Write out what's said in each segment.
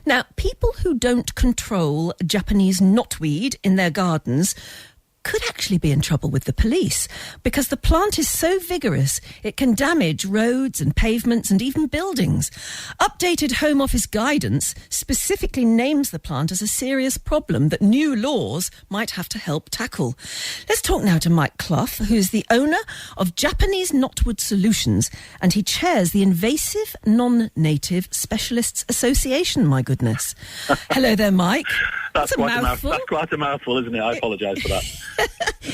Now, people who don't control Japanese knotweed in their gardens could actually be in trouble with the police because the plant is so vigorous it can damage roads and pavements and even buildings. Updated Home Office guidance specifically names the plant as a serious problem that new laws might have to help tackle. Let's talk now to Mike Clough, who's the owner of Japanese Knotwood Solutions, and he chairs the Invasive Non-Native Specialists Association. My goodness. Hello there, Mike. That's quite a mouthful. That's quite a mouthful, isn't it? I apologise for that.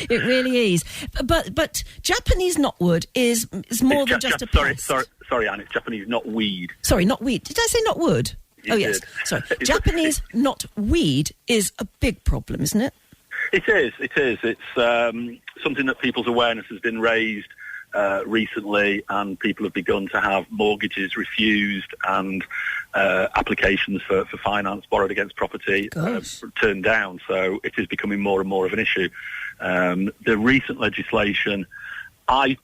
It really is. But Japanese knotwood is more than just a pest. Sorry, Anne. It's Japanese knotweed. Sorry, knotweed. Did I say knotwood? You yes. did. Sorry. Japanese knotweed is a big problem, isn't it? It is. It's something that people's awareness has been raised recently, and people have begun to have mortgages refused and applications for finance borrowed against property turned down. So it is becoming more and more of an issue. The recent legislation, I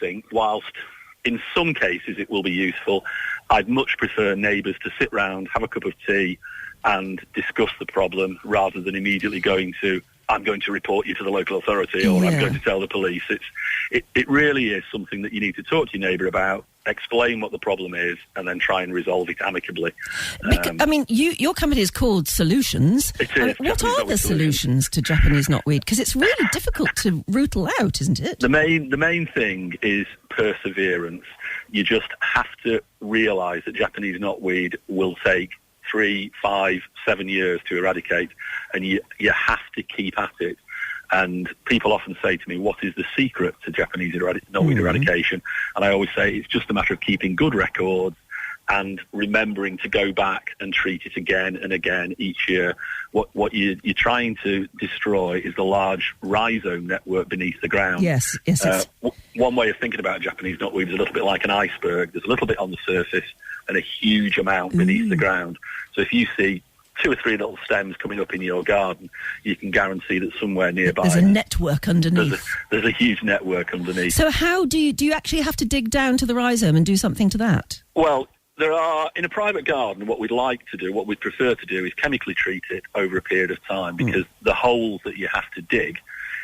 think, whilst in some cases it will be useful, I'd much prefer neighbours to sit round, have a cup of tea and discuss the problem rather than immediately going to, I'm going to report you to the local authority or I'm going to tell the police. It really is something that you need to talk to your neighbour about, explain what the problem is, and then try and resolve it amicably. Your company is called Solutions. It is. What are the solutions to Japanese knotweed? Because it's really difficult to rootle out, isn't it? The main thing is perseverance. You just have to realise that Japanese knotweed will take 3, 5, 7 years to eradicate, and you have to keep at it. And people often say to me, what is the secret to Japanese knotweed eradication? And I always say it's just a matter of keeping good records and remembering to go back and treat it again and again each year. What you're trying to destroy is the large rhizome network beneath the ground. Yes. One way of thinking about Japanese knotweed is a little bit like an iceberg. There's a little bit on the surface and a huge amount beneath the ground. So if you see 2 or 3 little stems coming up in your garden, you can guarantee that somewhere nearby there's a network underneath. There's a huge network underneath. So how do you actually have to dig down to the rhizome and do something to that? Well, there are, in a private garden, what we'd prefer to do is chemically treat it over a period of time, because the holes that you have to dig,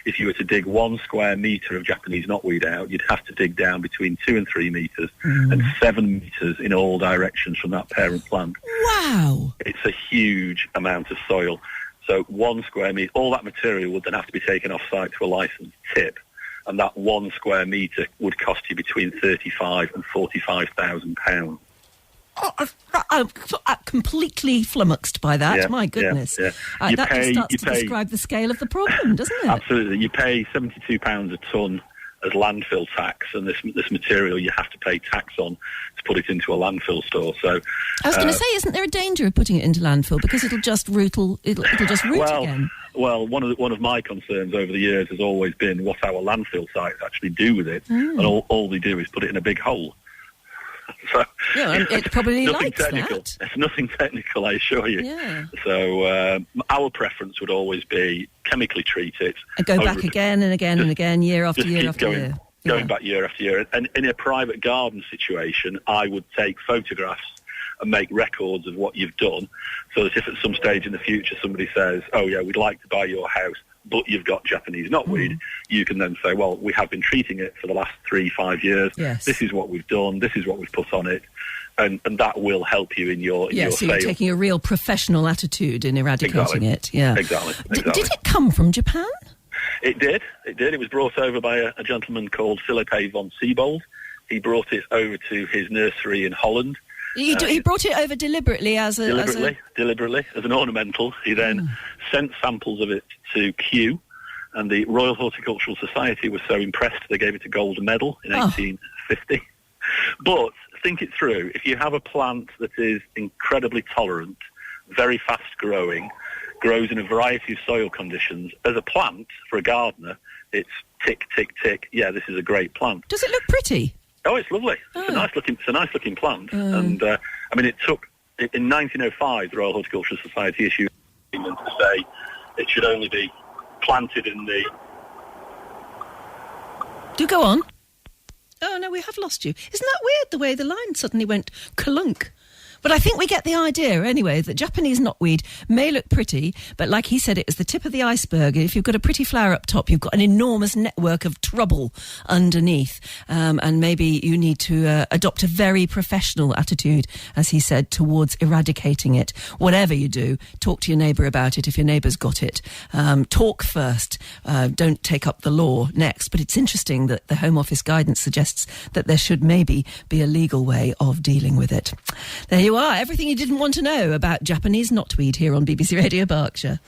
if you were to dig 1 square metre of Japanese knotweed out, you'd have to dig down between 2 and 3 metres and 7 metres in all directions from that parent plant. Wow! It's a huge amount of soil. So 1 square metre, all that material would then have to be taken off-site to a licensed tip, and that 1 square metre would cost you between £35,000 and £45,000. I'm completely flummoxed by that. My goodness. That just starts to describe the scale of the problem, doesn't it? Absolutely. You pay £72 a tonne as landfill tax, and this material you have to pay tax on to put it into a landfill store. So I was going to say, isn't there a danger of putting it into landfill because it'll just root again? Well, one of my concerns over the years has always been what our landfill sites actually do with it, and all they do is put it in a big hole. So it probably likes technical. that. It's nothing technical, I assure you. Yeah. So our preference would always be chemically treat it. And go back again and again and again, year after year after year. Going back year after year. And in a private garden situation, I would take photographs and make records of what you've done, so that if at some stage in the future somebody says, oh yeah, we'd like to buy your house, but you've got Japanese knotweed, you can then say, well, we have been treating it for the last 3-5 years. Yes. This is what we've done. This is what we've put on it. And that will help you in your so sale. You're taking a real professional attitude in eradicating it. Yeah. Exactly. Did it come from Japan? It did. It was brought over by a gentleman called Philippe von Siebold. He brought it over to his nursery in Holland. He brought it over deliberately as an ornamental. He then sent samples of it to Kew, and the Royal Horticultural Society was so impressed they gave it a gold medal in 1850. But think it through. If you have a plant that is incredibly tolerant, very fast growing, grows in a variety of soil conditions, as a plant for a gardener, it's tick, tick, tick. Yeah, this is a great plant. Does it look pretty? Oh, it's lovely. It's a nice looking plant. And it took, in 1905, the Royal Horticultural Society issued a statement to say it should only be planted in the... Do go on. Oh, no, we have lost you. Isn't that weird, the way the line suddenly went clunk But I think we get the idea, anyway, that Japanese knotweed may look pretty, but like he said, it is the tip of the iceberg. If you've got a pretty flower up top, you've got an enormous network of trouble underneath. And maybe you need to adopt a very professional attitude, as he said, towards eradicating it. Whatever you do, talk to your neighbour about it if your neighbour's got it. Talk first. Don't take up the law next. But it's interesting that the Home Office guidance suggests that there should maybe be a legal way of dealing with it. There you are, everything you didn't want to know about Japanese knotweed here on BBC Radio Berkshire.